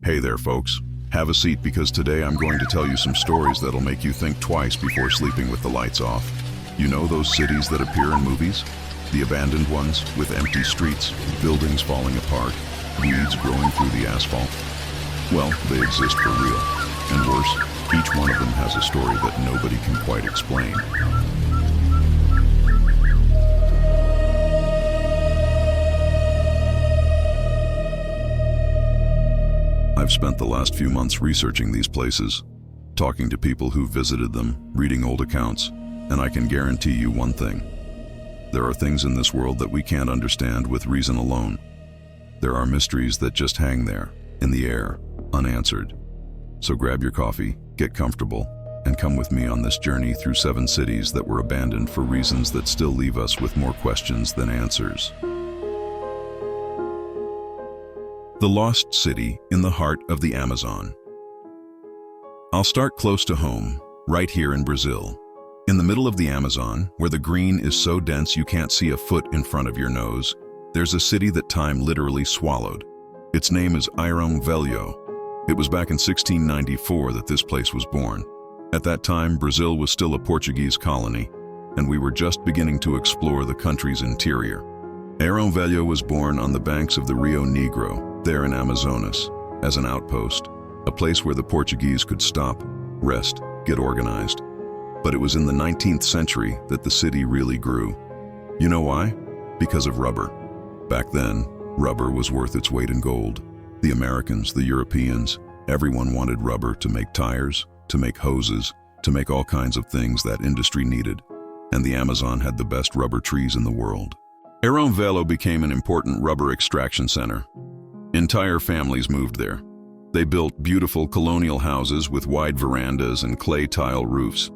Hey there, folks. Have a seat because today I'm going to tell you some stories that'll make you think twice before sleeping with the lights off. You know those cities that appear in movies? The abandoned ones with empty streets, buildings falling apart, weeds growing through the asphalt? Well, they exist for real. And worse, each one of them has a story that nobody can quite explain. I've spent the last few months researching these places, talking to people who visited them, reading old accounts, and I can guarantee you one thing. There are things in this world that we can't understand with reason alone. There are mysteries that just hang there, in the air, unanswered. So grab your coffee, get comfortable, and come with me on this journey through 7 cities that were abandoned for reasons that still leave us with more questions than answers. The Lost City in the heart of the Amazon. I'll start close to home, right here in Brazil. In the middle of the Amazon, where the green is so dense you can't see a foot in front of your nose, there's a city that time literally swallowed. Its name is Airão Velho. It was back in 1694 that this place was born. At that time, Brazil was still a Portuguese colony, and we were just beginning to explore the country's interior. Airão Velho was born on the banks of the Rio Negro, there in Amazonas, as an outpost, a place where the Portuguese could stop, rest, get organized. But it was in the 19th century that the city really grew. You know why? Because of rubber. Back then, rubber was worth its weight in gold. The Americans, the Europeans, everyone wanted rubber to make tires, to make hoses, to make all kinds of things that industry needed. And the Amazon had the best rubber trees in the world. Airão Velho became an important rubber extraction center. Entire families moved there. They built beautiful colonial houses with wide verandas and clay tile roofs.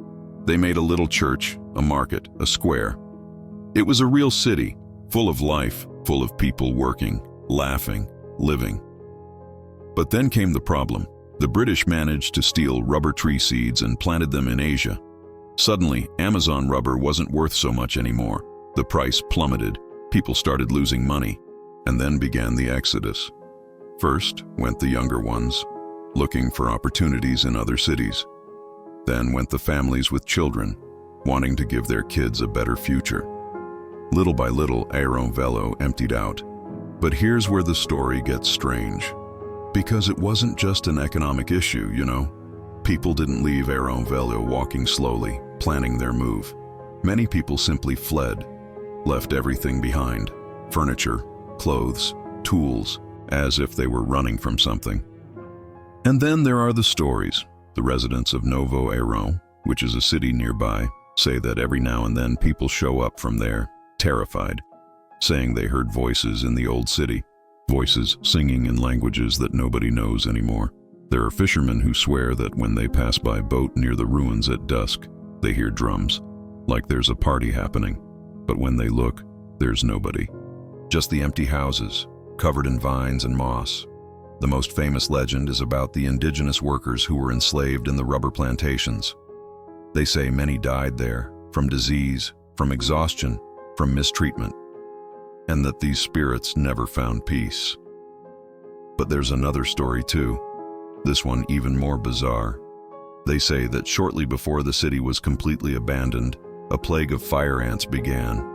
They made a little church, a market, a square. It was a real city, full of life, full of people working, laughing, living. But then came the problem. The British managed to steal rubber tree seeds and planted them in Asia. Suddenly, Amazon rubber wasn't worth so much anymore. The price plummeted. People started losing money. And then began the exodus. First went the younger ones, looking for opportunities in other cities. Then went the families with children, wanting to give their kids a better future. Little by little, Airão Velho emptied out. But here's where the story gets strange. Because it wasn't just an economic issue, you know. People didn't leave Airão Velho walking slowly, planning their move. Many people simply fled, left everything behind. Furniture, clothes, tools, as if they were running from something. And then there are the stories. The residents of Novo Airão, which is a city nearby, say that every now and then people show up from there, terrified, saying they heard voices in the old city, voices singing in languages that nobody knows anymore. There are fishermen who swear that when they pass by a boat near the ruins at dusk, they hear drums, like there's a party happening. But when they look, there's nobody. Just the empty houses, covered in vines and moss. The most famous legend is about the indigenous workers who were enslaved in the rubber plantations. They say many died there, from disease, from exhaustion, from mistreatment, and that these spirits never found peace. But there's another story too, this one even more bizarre. They say that shortly before the city was completely abandoned, a plague of fire ants began.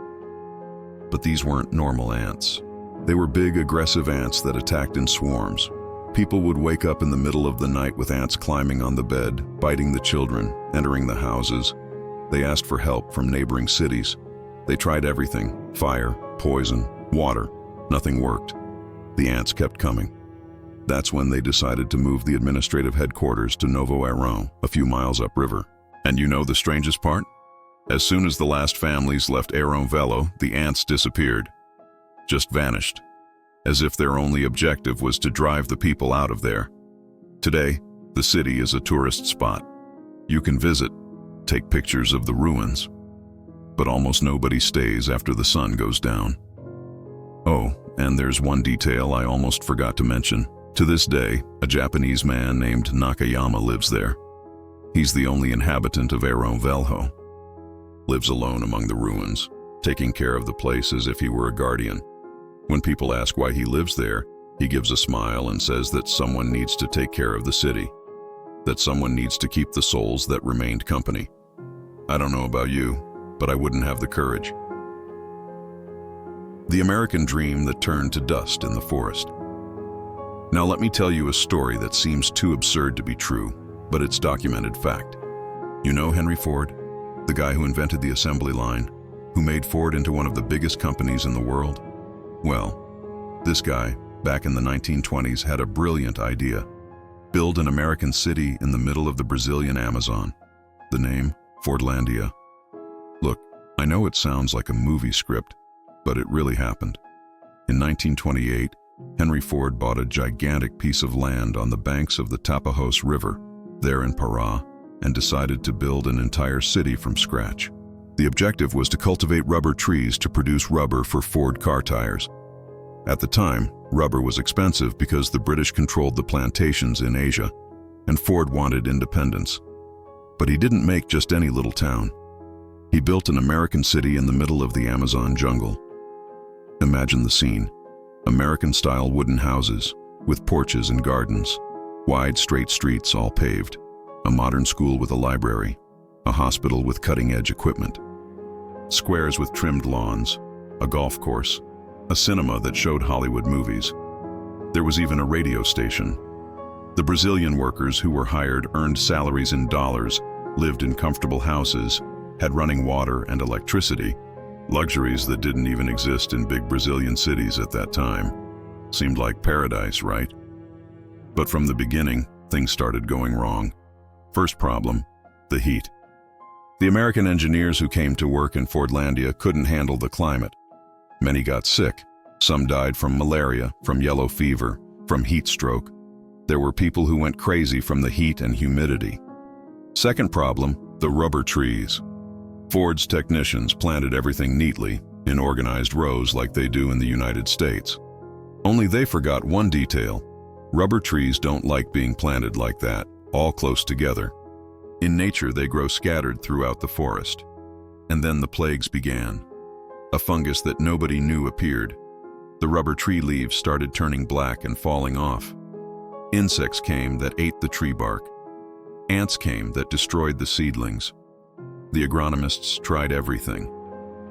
But these weren't normal ants. They were big, aggressive ants that attacked in swarms. People would wake up in the middle of the night with ants climbing on the bed, biting the children, entering the houses. They asked for help from neighboring cities. They tried everything: fire, poison, water. Nothing worked. The ants kept coming. That's when they decided to move the administrative headquarters to Novo Airão, a few miles upriver. And you know the strangest part? As soon as the last families left Airão Velho, the ants disappeared. Just vanished, as if their only objective was to drive the people out of there. Today, the city is a tourist spot. You can visit, take pictures of the ruins, but almost nobody stays after the sun goes down. Oh, and there's one detail I almost forgot to mention. To this day, a Japanese man named Nakayama lives there. He's the only inhabitant of Airão Velho. Lives alone among the ruins, taking care of the place as if he were a guardian. When people ask why he lives there, He gives a smile and says that someone needs to take care of the city, that someone needs to keep the souls that remained company. I don't know about you, but I wouldn't have the courage. The American dream that turned to dust in the forest. Now let me tell you a story that seems too absurd to be true, but it's documented fact. You know Henry Ford, the guy who invented the assembly line, who made Ford into one of the biggest companies in the world? Well, this guy, back in the 1920s, had a brilliant idea. Build an American city in the middle of the Brazilian Amazon. The name, Fordlândia. Look, I know it sounds like a movie script, but it really happened. In 1928, Henry Ford bought a gigantic piece of land on the banks of the Tapajós River, there in Pará, and decided to build an entire city from scratch. The objective was to cultivate rubber trees to produce rubber for Ford car tires. At the time, rubber was expensive because the British controlled the plantations in Asia, and Ford wanted independence. But he didn't make just any little town. He built an American city in the middle of the Amazon jungle. Imagine the scene. American-style wooden houses, with porches and gardens, wide straight streets all paved, a modern school with a library, a hospital with cutting-edge equipment, squares with trimmed lawns, a golf course, a cinema that showed Hollywood movies. There was even a radio station. The Brazilian workers who were hired earned salaries in dollars, lived in comfortable houses, had running water and electricity, luxuries that didn't even exist in big Brazilian cities at that time. Seemed like paradise, right? But from the beginning, things started going wrong. First problem, the heat. The American engineers who came to work in Fordlândia couldn't handle the climate. Many got sick. Some died from malaria, from yellow fever, from heat stroke. There were people who went crazy from the heat and humidity. Second problem, the rubber trees. Ford's technicians planted everything neatly, in organized rows like they do in the United States. Only they forgot one detail. Rubber trees don't like being planted like that, all close together. In nature, they grow scattered throughout the forest. And then the plagues began. A fungus that nobody knew appeared. The rubber tree leaves started turning black and falling off. Insects came that ate the tree bark. Ants came that destroyed the seedlings. The agronomists tried everything.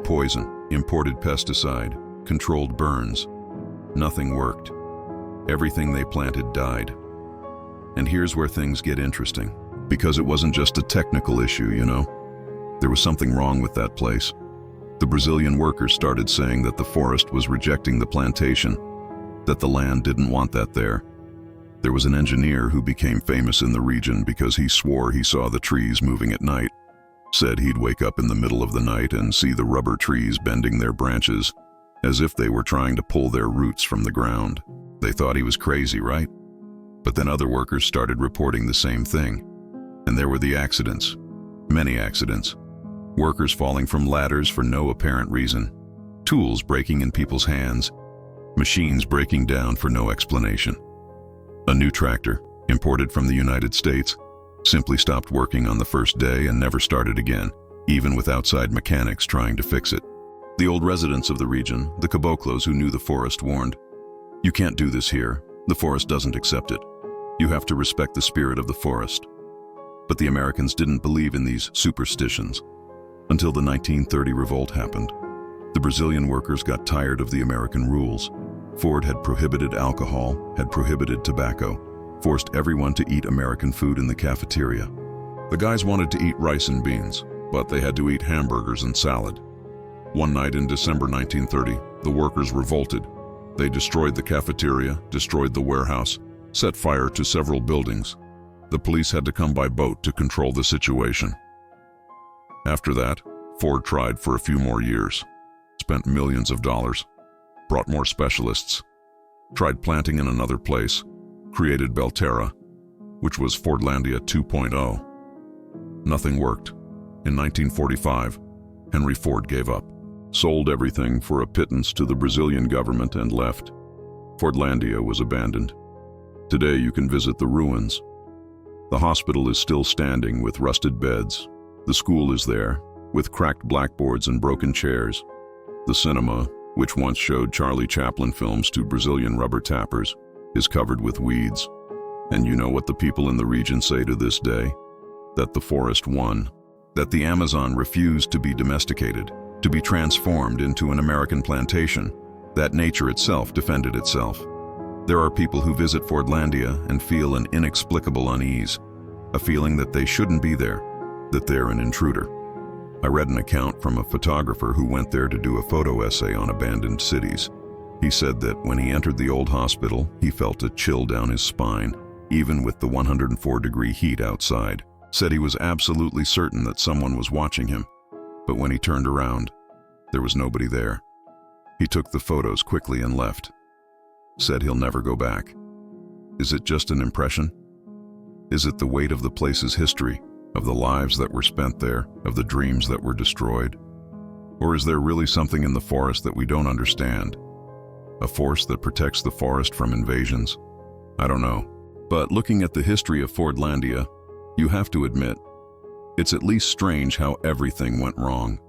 Poison, imported pesticide, controlled burns. Nothing worked. Everything they planted died. And here's where things get interesting. Because it wasn't just a technical issue, you know. There was something wrong with that place. The Brazilian workers started saying that the forest was rejecting the plantation, that the land didn't want that there. There was an engineer who became famous in the region because he swore he saw the trees moving at night. Said he'd wake up in the middle of the night and see the rubber trees bending their branches, as if they were trying to pull their roots from the ground. They thought he was crazy, right? But then other workers started reporting the same thing. And there were the accidents. Many accidents. Workers falling from ladders for no apparent reason. Tools breaking in people's hands. Machines breaking down for no explanation. A new tractor, imported from the United States, simply stopped working on the first day and never started again, even with outside mechanics trying to fix it. The old residents of the region, the caboclos who knew the forest, warned, "You can't do this here. The forest doesn't accept it. You have to respect the spirit of the forest." But the Americans didn't believe in these superstitions. Until the 1930 revolt happened. The Brazilian workers got tired of the American rules. Ford had prohibited alcohol, had prohibited tobacco, forced everyone to eat American food in the cafeteria. The guys wanted to eat rice and beans, but they had to eat hamburgers and salad. One night in December 1930, the workers revolted. They destroyed the cafeteria, destroyed the warehouse, set fire to several buildings. The police had to come by boat to control the situation. After that, Ford tried for a few more years, spent millions of dollars, brought more specialists, tried planting in another place, created Belterra, which was Fordlândia 2.0. Nothing worked. In 1945, Henry Ford gave up, sold everything for a pittance to the Brazilian government and left. Fordlândia was abandoned. Today you can visit the ruins. The hospital is still standing with rusted beds. The school is there, with cracked blackboards and broken chairs. The cinema, which once showed Charlie Chaplin films to Brazilian rubber tappers, is covered with weeds. And you know what the people in the region say to this day? That the forest won, that the Amazon refused to be domesticated, to be transformed into an American plantation, that nature itself defended itself. There are people who visit Fordlândia and feel an inexplicable unease, a feeling that they shouldn't be there, that they're an intruder. I read an account from a photographer who went there to do a photo essay on abandoned cities. He said that when he entered the old hospital, he felt a chill down his spine, even with the 104-degree heat outside. Said he was absolutely certain that someone was watching him, but when he turned around, there was nobody there. He took the photos quickly and left. Said he'll never go back. Is it just an impression? Is it the weight of the place's history, of the lives that were spent there, of the dreams that were destroyed? Or is there really something in the forest that we don't understand? A force that protects the forest from invasions? I don't know. But looking at the history of Fordlândia, you have to admit, it's at least strange how everything went wrong.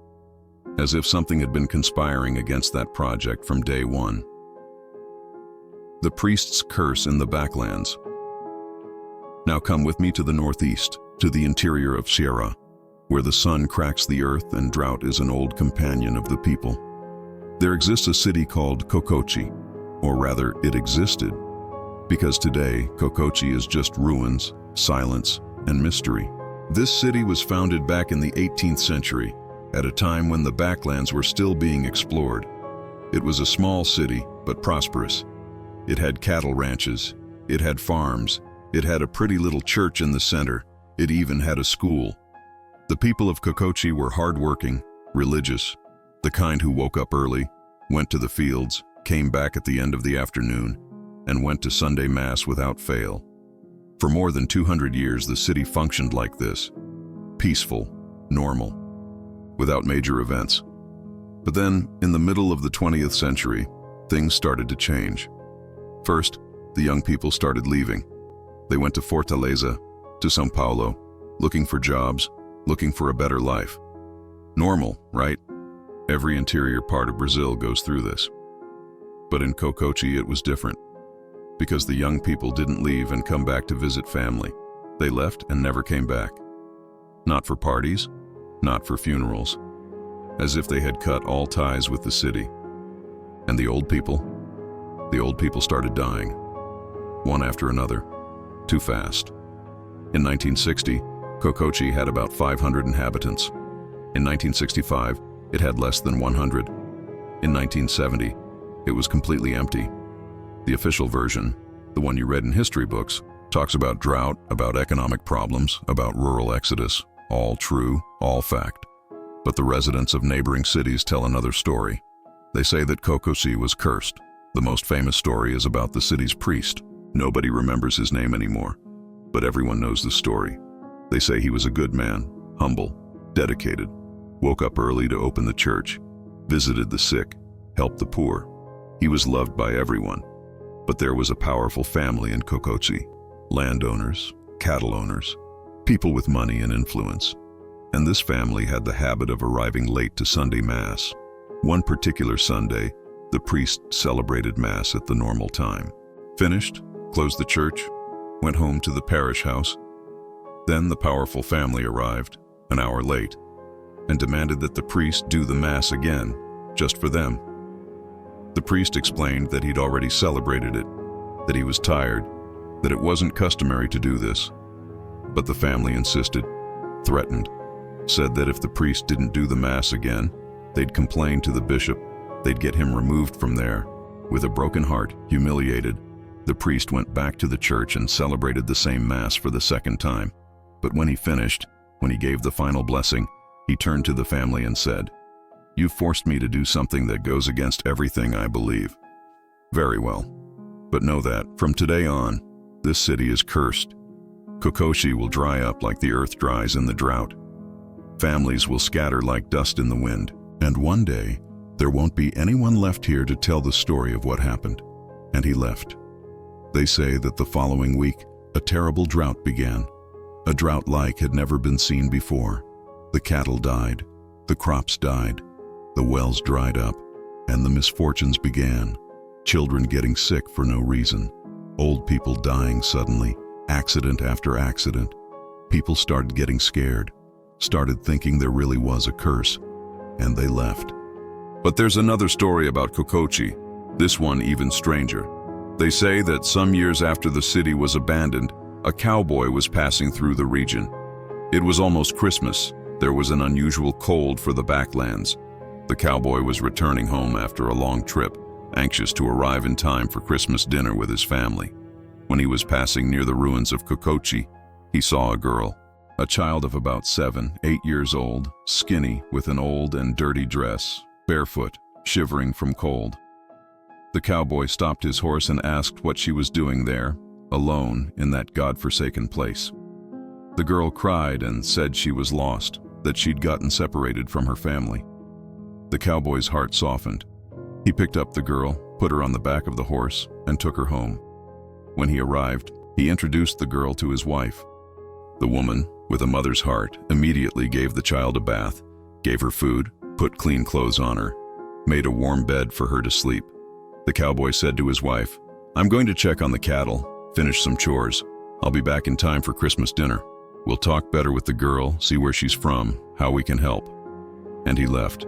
As if something had been conspiring against that project from day one. The priest's curse in the backlands. Now come with me to the northeast, to the interior of Sierra, where the sun cracks the earth and drought is an old companion of the people. There exists a city called Cococi, or rather it existed, because today Cococi is just ruins, silence, and mystery. This city was founded back in the 18th century, at a time when the backlands were still being explored. It was a small city, but prosperous. It had cattle ranches, it had farms, it had a pretty little church in the center, it even had a school. The people of Cococi were hardworking, religious, the kind who woke up early, went to the fields, came back at the end of the afternoon, and went to Sunday Mass without fail. For more than 200 years, the city functioned like this, peaceful, normal, without major events. But then, in the middle of the 20th century, things started to change. First, the young people started leaving. They went to Fortaleza, to São Paulo, looking for jobs, looking for a better life. Normal, right? Every interior part of Brazil goes through this. But in Cococi it was different, because the young people didn't leave and come back to visit family. They left and never came back. Not for parties, not for funerals, as if they had cut all ties with the city. And the old people started dying, one after another, too fast. In 1960, Cococi had about 500 inhabitants. In 1965, it had less than 100. In 1970, it was completely empty. The official version, the one you read in history books, talks about drought, about economic problems, about rural exodus, all true, all fact. But the residents of neighboring cities tell another story. They say that Cococi was cursed. The most famous story is about the city's priest. Nobody remembers his name anymore, but everyone knows the story. They say he was a good man, humble, dedicated, woke up early to open the church, visited the sick, helped the poor. He was loved by everyone. But there was a powerful family in Cococi, landowners, cattle owners, people with money and influence. And this family had the habit of arriving late to Sunday Mass. One particular Sunday, the priest celebrated Mass at the normal time. Finished, closed the church, went home to the parish house. Then the powerful family arrived, an hour late, and demanded that the priest do the Mass again, just for them. The priest explained that he'd already celebrated it, that he was tired, that it wasn't customary to do this. But the family insisted, threatened, said that if the priest didn't do the Mass again, they'd complain to the bishop, they'd get him removed from there. With a broken heart, humiliated, the priest went back to the church and celebrated the same Mass for the second time. But when he finished, when he gave the final blessing, he turned to the family and said, "You've forced me to do something that goes against everything I believe. Very well. But know that, from today on, this city is cursed. Cococi will dry up like the earth dries in the drought. Families will scatter like dust in the wind. And one day, there won't be anyone left here to tell the story of what happened." And he left. They say that the following week, a terrible drought began. A drought like had never been seen before. The cattle died, the crops died, the wells dried up, And the misfortunes began. Children getting sick for no reason. Old people dying suddenly, accident after accident. People started getting scared, started thinking there really was a curse, and they left. But there's another story about Cococi, this one even stranger. They say that some years after the city was abandoned, a cowboy was passing through the region. It was almost Christmas. There was an unusual cold for the backlands. The cowboy was returning home after a long trip, anxious to arrive in time for Christmas dinner with his family. When he was passing near the ruins of Cococi, he saw a girl, a child of about 7, 8 years old, skinny, with an old and dirty dress, barefoot, shivering from cold. The cowboy stopped his horse and asked what she was doing there, alone in that God-forsaken place. The girl cried and said she was lost, that she'd gotten separated from her family. The cowboy's heart softened. He picked up the girl, put her on the back of the horse, and took her home. When he arrived, he introduced the girl to his wife. The woman, with a mother's heart, immediately gave the child a bath, gave her food, put clean clothes on her, made a warm bed for her to sleep. The cowboy said to his wife, "I'm going to check on the cattle, finish some chores. I'll be back in time for Christmas dinner. We'll talk better with the girl, see where she's from, how we can help." And he left.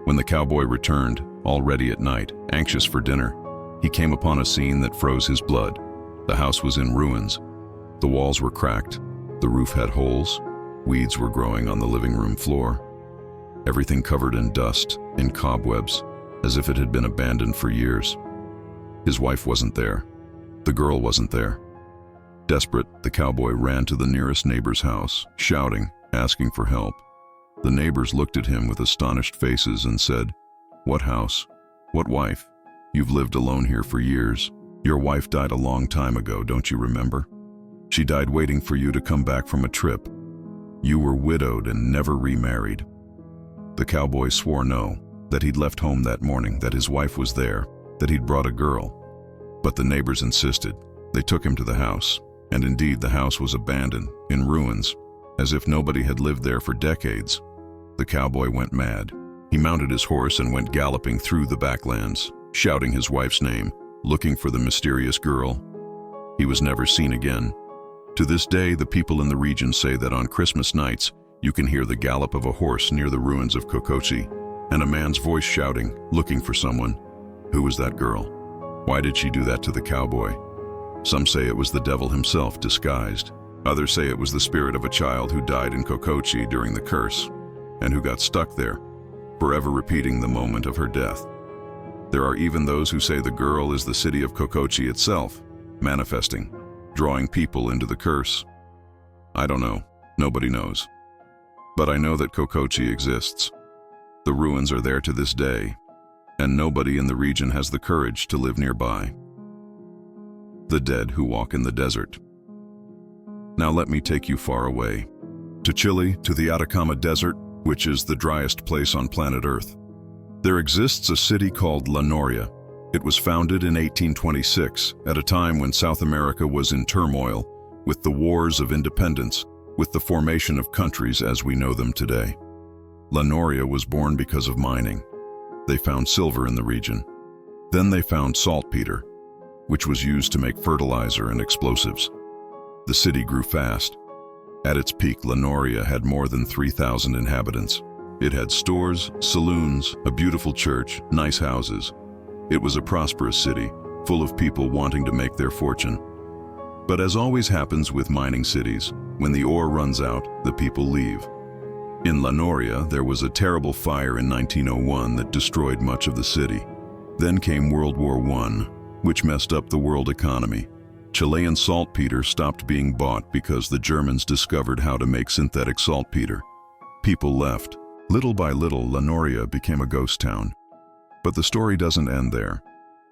When the cowboy returned, already at night, anxious for dinner, he came upon a scene that froze his blood. The house was in ruins. The walls were cracked. The roof had holes. Weeds were growing on the living room floor. Everything covered in dust, in cobwebs, as if it had been abandoned for years. His wife wasn't there. The girl wasn't there. Desperate, the cowboy ran to the nearest neighbor's house, shouting, asking for help. The neighbors looked at him with astonished faces and said, "What house? What wife? You've lived alone here for years. Your wife died a long time ago, don't you remember? She died waiting for you to come back from a trip. You were widowed and never remarried." The cowboy swore no, that he'd left home that morning, that his wife was there, that he'd brought a girl. But the neighbors insisted. They took him to the house, and indeed the house was abandoned, in ruins, as if nobody had lived there for decades. The cowboy went mad. He mounted his horse and went galloping through the backlands, shouting his wife's name, looking for the mysterious girl. He was never seen again. To this day, the people in the region say that on Christmas nights, you can hear the gallop of a horse near the ruins of Cococi, and a man's voice shouting, looking for someone. Who was that girl? Why did she do that to the cowboy? Some say it was the devil himself disguised. Others say it was the spirit of a child who died in Cococi during the curse, and who got stuck there, forever repeating the moment of her death. There are even those who say the girl is the city of Cococi itself, manifesting, drawing people into the curse. I don't know. Nobody knows. But I know that Cococi exists. The ruins are there to this day, and nobody in the region has the courage to live nearby. The dead who walk in the desert. Now let me take you far away, to Chile, to the Atacama Desert, which is the driest place on planet Earth. There exists a city called Noria. It was founded in 1826, at a time when South America was in turmoil, with the wars of independence, with the formation of countries as we know them today. Noria was born because of mining. They found silver in the region. Then they found saltpeter, which was used to make fertilizer and explosives. The city grew fast. At its peak, Noria had more than 3,000 inhabitants. It had stores, saloons, a beautiful church, nice houses. It was a prosperous city, full of people wanting to make their fortune. But as always happens with mining cities, when the ore runs out, the people leave. In Noria, there was a terrible fire in 1901 that destroyed much of the city. Then came World War I, which messed up the world economy. Chilean saltpeter stopped being bought because the Germans discovered how to make synthetic saltpeter. People left. Little by little, Noria became a ghost town. But the story doesn't end there,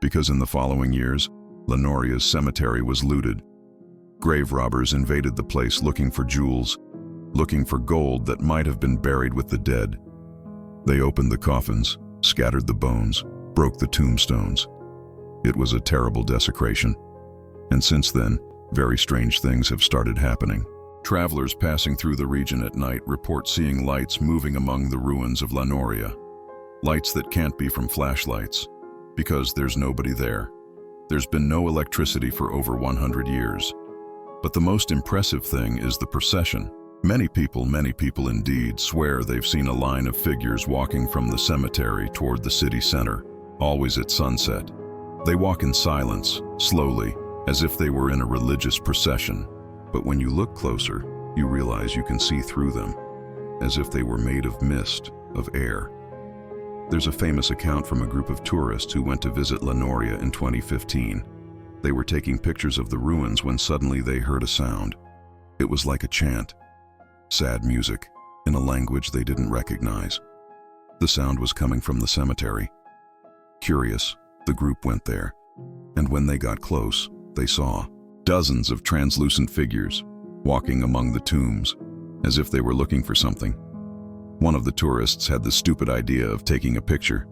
because in the following years, Noria's cemetery was looted. Grave robbers invaded the place looking for jewels, looking for gold that might have been buried with the dead. They opened the coffins, scattered the bones, broke the tombstones. It was a terrible desecration. And since then, very strange things have started happening. Travelers passing through the region at night report seeing lights moving among the ruins of Noria. Lights that can't be from flashlights, because there's nobody there. There's been no electricity for over 100 years. But the most impressive thing is the procession. Many people indeed swear they've seen a line of figures walking from the cemetery toward the city center, always at sunset. They walk in silence, slowly, as if they were in a religious procession. But when you look closer, you realize you can see through them, as if they were made of mist, of air. There's a famous account from a group of tourists who went to visit Noria in 2015. They were taking pictures of the ruins when suddenly they heard a sound. It was like a chant. Sad music, in a language they didn't recognize. The sound was coming from the cemetery. Curious, the group went there, and when they got close, they saw dozens of translucent figures walking among the tombs, as if they were looking for something. One of the tourists had the stupid idea of taking a picture.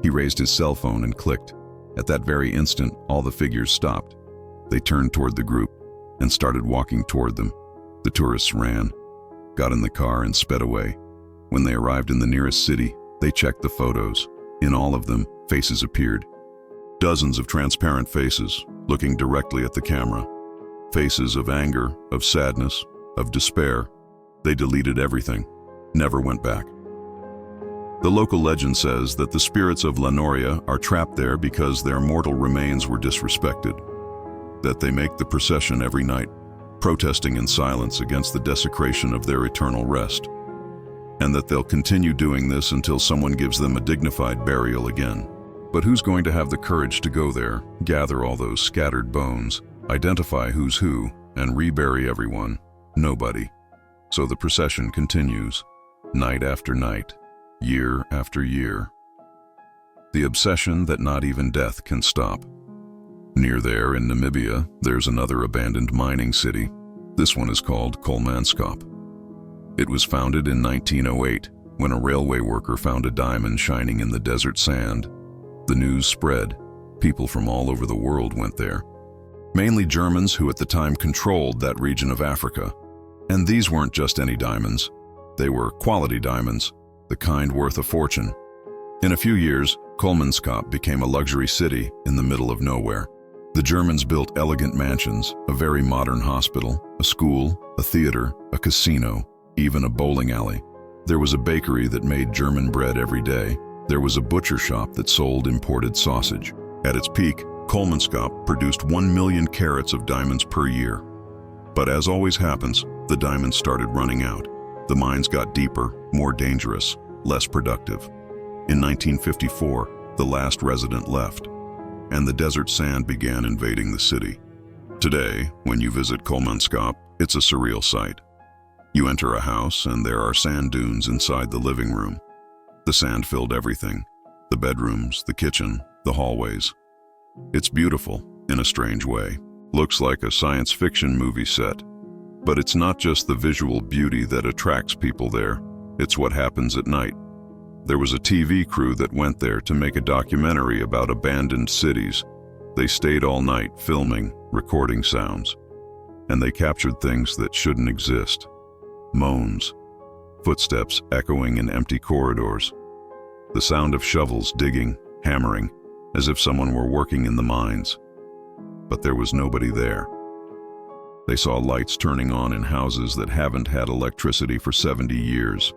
He raised his cell phone and clicked. At that very instant, all the figures stopped. They turned toward the group and started walking toward them. The tourists ran, got in the car and sped away. When they arrived in the nearest city, they checked the photos. In all of them, faces appeared. Dozens of transparent faces, looking directly at the camera. Faces of anger, of sadness, of despair. They deleted everything, never went back. The local legend says that the spirits of Noria are trapped there because their mortal remains were disrespected, that they make the procession every night, protesting in silence against the desecration of their eternal rest, and that they'll continue doing this until someone gives them a dignified burial again. But who's going to have the courage to go there, gather all those scattered bones, identify who's who, and rebury everyone? Nobody. So the procession continues, night after night, year after year. The obsession that not even death can stop. Near there in Namibia, there's another abandoned mining city. This one is called Kolmanskop. It was founded in 1908 when a railway worker found a diamond shining in the desert sand. The news spread. People from all over the world went there. Mainly Germans who at the time controlled that region of Africa. And these weren't just any diamonds. They were quality diamonds, the kind worth a fortune. In a few years, Kolmanskop became a luxury city in the middle of nowhere. The Germans built elegant mansions, a very modern hospital, a school, a theater, a casino, even a bowling alley. There was a bakery that made German bread every day. There was a butcher shop that sold imported sausage. At its peak, Kolmanskop produced 1 million carats of diamonds per year. But as always happens, the diamonds started running out. The mines got deeper, more dangerous, less productive. In 1954, the last resident left, and the desert sand began invading the city. Today, when you visit Kolmanskop, it's a surreal sight. You enter a house and there are sand dunes inside the living room. The sand filled everything, the bedrooms, the kitchen, the hallways. It's beautiful, in a strange way. Looks like a science fiction movie set. But it's not just the visual beauty that attracts people there, it's what happens at night. There was a TV crew that went there to make a documentary about abandoned cities. They stayed all night filming, recording sounds. And they captured things that shouldn't exist. Moans, footsteps echoing in empty corridors, the sound of shovels digging, hammering, as if someone were working in the mines. But there was nobody there. They saw lights turning on in houses that haven't had electricity for 70 years.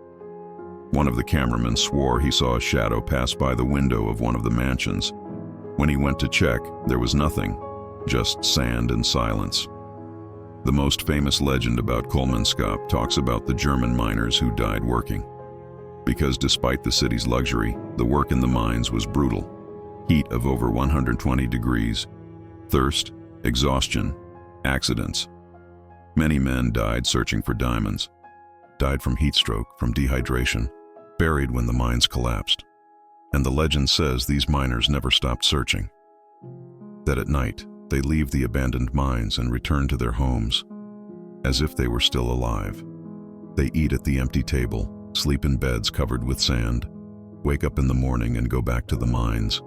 One of the cameramen swore he saw a shadow pass by the window of one of the mansions. When he went to check, there was nothing, just sand and silence. The most famous legend about Kolmanskop talks about the German miners who died working. Because despite the city's luxury, the work in the mines was brutal. Heat of over 120 degrees, thirst, exhaustion, accidents. Many men died searching for diamonds, died from heat stroke, from dehydration, buried when the mines collapsed. And the legend says these miners never stopped searching. That at night, they leave the abandoned mines and return to their homes, as if they were still alive. They eat at the empty table, sleep in beds covered with sand, wake up in the morning and go back to the mines,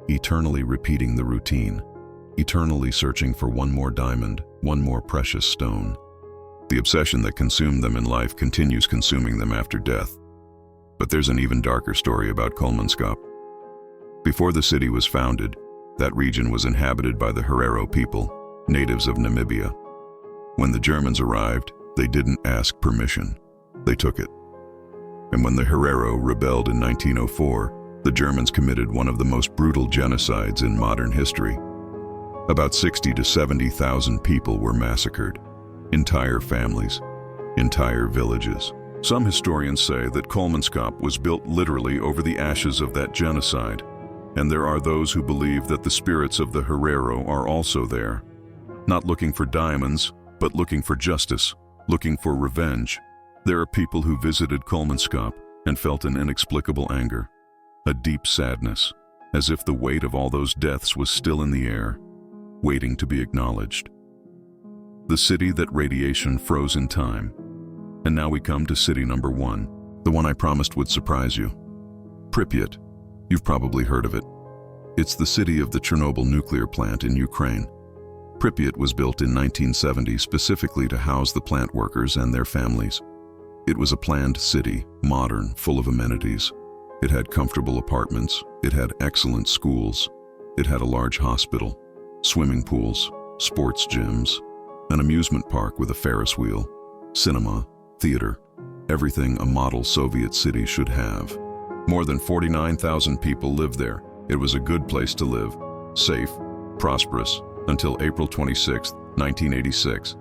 eternally repeating the routine, eternally searching for one more diamond, one more precious stone. The obsession that consumed them in life continues consuming them after death. But there's an even darker story about Kolmanskop. Before the city was founded, that region was inhabited by the Herero people, natives of Namibia. When the Germans arrived, they didn't ask permission. They took it. And when the Herero rebelled in 1904, the Germans committed one of the most brutal genocides in modern history. About 60 to 70,000 people were massacred. Entire families, entire villages. Some historians say that Kolmanskop was built literally over the ashes of that genocide, and there are those who believe that the spirits of the Herero are also there, not looking for diamonds, but looking for justice, looking for revenge. There are people who visited Kolmanskop and felt an inexplicable anger, a deep sadness, as if the weight of all those deaths was still in the air, waiting to be acknowledged. The city that radiation froze in time. And now we come to city number 1, the one I promised would surprise you. Pripyat. You've probably heard of it. It's the city of the Chernobyl nuclear plant in Ukraine. Pripyat was built in 1970 specifically to house the plant workers and their families. It was a planned city, modern, full of amenities. It had comfortable apartments, it had excellent schools, it had a large hospital, swimming pools, sports gyms, an amusement park with a Ferris wheel, cinema, theater, everything a model Soviet city should have. More than 49,000 people lived there. It was a good place to live, safe, prosperous, until April 26, 1986.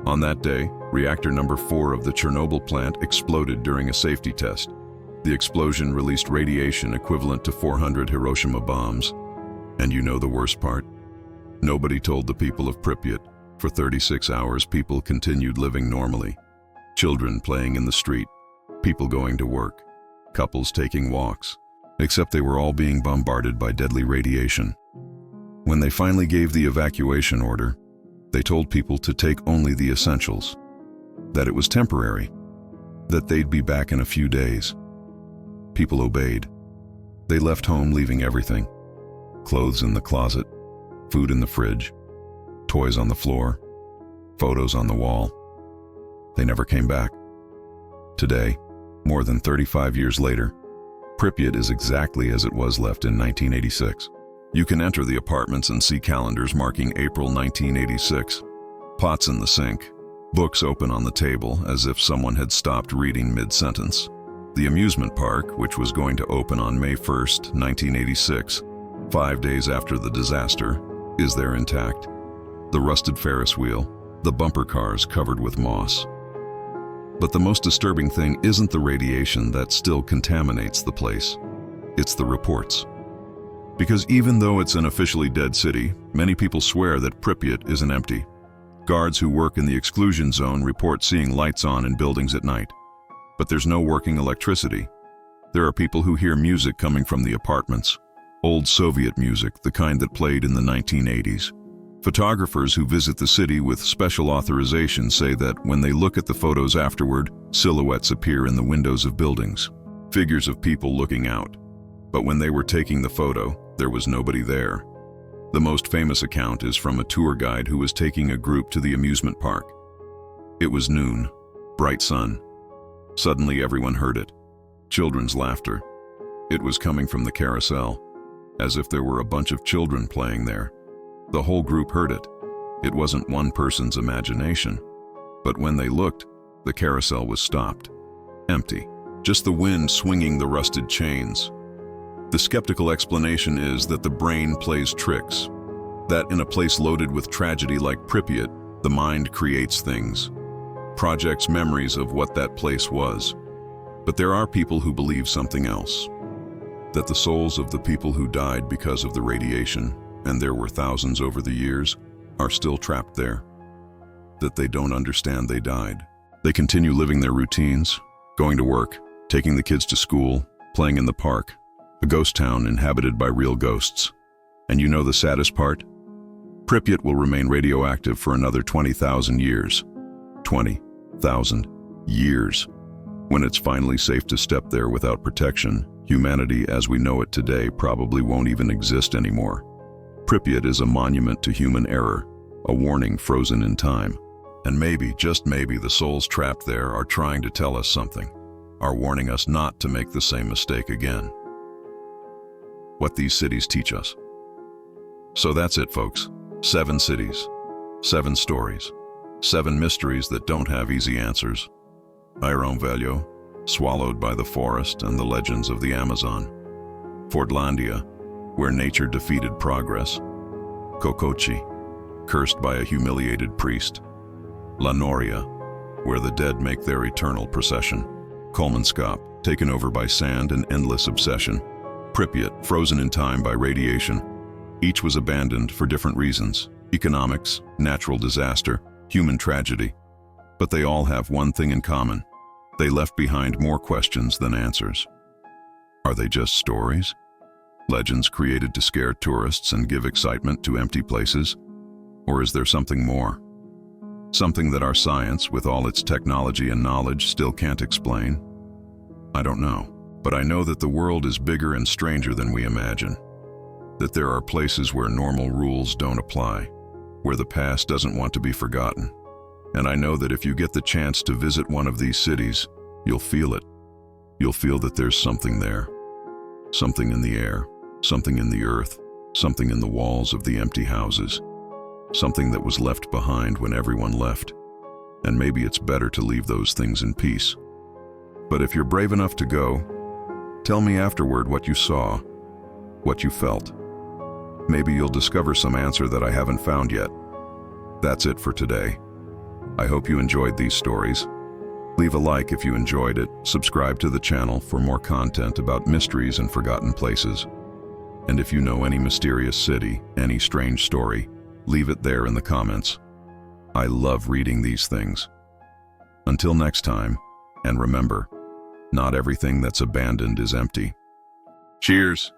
On that day, reactor number 4 of the Chernobyl plant exploded during a safety test. The explosion released radiation equivalent to 400 Hiroshima bombs. And you know the worst part? Nobody told the people of Pripyat. For 36 hours, people continued living normally. Children playing in the street, people going to work, couples taking walks, except they were all being bombarded by deadly radiation. When they finally gave the evacuation order, they told people to take only the essentials, that it was temporary, that they'd be back in a few days. People obeyed. They left home leaving everything: clothes in the closet, food in the fridge, toys on the floor, photos on the wall. They never came back. Today, more than 35 years later, Pripyat is exactly as it was left in 1986. You can enter the apartments and see calendars marking April 1986. Pots in the sink, books open on the table as if someone had stopped reading mid-sentence. The amusement park, which was going to open on May 1st, 1986, 5 days after the disaster, is there intact. The rusted Ferris wheel, the bumper cars covered with moss. But the most disturbing thing isn't the radiation that still contaminates the place. It's the reports. Because even though it's an officially dead city, many people swear that Pripyat isn't empty. Guards who work in the exclusion zone report seeing lights on in buildings at night. But there's no working electricity. There are people who hear music coming from the apartments. Old Soviet music, the kind that played in the 1980s. Photographers who visit the city with special authorization say that when they look at the photos afterward, silhouettes appear in the windows of buildings, figures of people looking out. But when they were taking the photo, there was nobody there. The most famous account is from a tour guide who was taking a group to the amusement park. It was noon, bright sun. Suddenly everyone heard it. Children's laughter. It was coming from the carousel, as if there were a bunch of children playing there. The whole group heard it. It wasn't one person's imagination. But when they looked, the carousel was stopped. Empty. Just the wind swinging the rusted chains. The skeptical explanation is that the brain plays tricks. That in a place loaded with tragedy like Pripyat, the mind creates things. Projects memories of what that place was. But there are people who believe something else. That the souls of the people who died because of the radiation, and there were thousands over the years, are still trapped there. That they don't understand they died. They continue living their routines, going to work, taking the kids to school, playing in the park, a ghost town inhabited by real ghosts. And you know the saddest part? Pripyat will remain radioactive for another 20,000 years. 20,000 years. When it's finally safe to step there without protection, humanity as we know it today probably won't even exist anymore. Pripyat is a monument to human error, a warning frozen in time. And maybe, just maybe, the souls trapped there are trying to tell us something. are warning us not to make the same mistake again. What these cities teach us. So that's it, folks. 7 cities, 7 stories, 7 mysteries that don't have easy answers. Airão Velho, swallowed by the forest and the legends of the Amazon. Fordlândia, where nature defeated progress. Cococi, cursed by a humiliated priest. Noria, where the dead make their eternal procession. Kolmanskop, taken over by sand and endless obsession. Pripyat, frozen in time by radiation. Each was abandoned for different reasons: economics, natural disaster, human tragedy. But they all have one thing in common. They left behind more questions than answers. Are they just stories? Legends created to scare tourists and give excitement to empty places? Or is there something more? Something that our science, with all its technology and knowledge, still can't explain? I don't know. But I know that the world is bigger and stranger than we imagine. That there are places where normal rules don't apply, where the past doesn't want to be forgotten. And I know that if you get the chance to visit one of these cities, you'll feel it. You'll feel that there's something there. Something in the air, something in the earth, something in the walls of the empty houses. Something that was left behind when everyone left. And maybe it's better to leave those things in peace. But if you're brave enough to go, tell me afterward what you saw, what you felt. Maybe you'll discover some answer that I haven't found yet. That's it for today. I hope you enjoyed these stories. Leave a like if you enjoyed it, subscribe to the channel for more content about mysteries and forgotten places. And if you know any mysterious city, any strange story, leave it there in the comments. I love reading these things. Until next time, and remember, not everything that's abandoned is empty. Cheers!